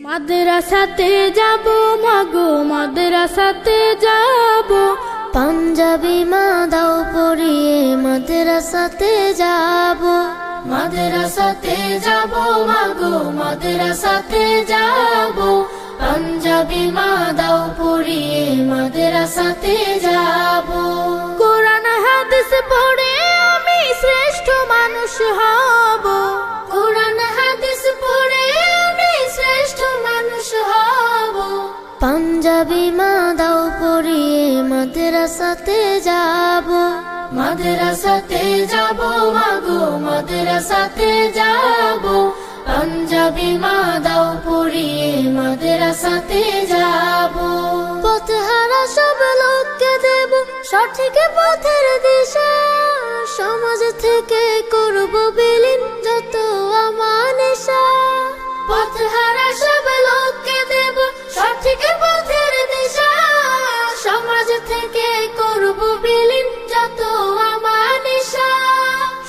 মাদ্রাসাতে যাব মাগো মাদ্রাসাতে যাব, পাঞ্জাবি মা দাও পরিয়ে মাদ্রাসাতে যাব। মাদ্রাসাতে যাব মাগো মাদ্রাসাতে যাব, পাঞ্জাবি মা দাও পরিয়ে মাদ্রাসাতে যাব। কোরআন হাদিস পড়ে আমি শ্রেষ্ঠ মানুষ হব, কোরআন হাদিস পড়ে আমি শ্রেষ্ঠ মানুষ হব। পাঞ্জাবি মা দাও পরিয়ে মাদ্রাসাতে যাব। মাদ্রাসাতে যাব মাগো মাদ্রাসাতে যাব, পাঞ্জাবি মা দাও পরিয়ে মাদ্রাসাতে যাব। পথহারা সব লোককে দেব সঠিক পথের দিশা, সমাজ থেকে করব বিলীন যত আমানিশা। পথহারা সব লোককে দেব সঠিক পথের দিশা, সমাজ থেকে করব বিলীন যত আমানিশা।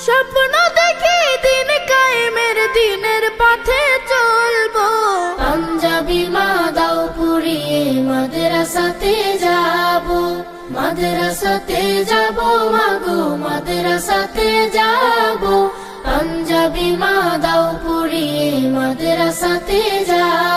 স্বপ্ন দেখি দিন কায়েমের দিনের পথে চলবো, পাঞ্জাবি মা দাও পরিয়ে মাদ্রাসাতে যাব। মাদ্রাসাতে যাব মাগো মাদ্রাসাতে যাব, পাঞ্জাবি মা দাও পরিয়ে মাদ্রাসাতে যাব।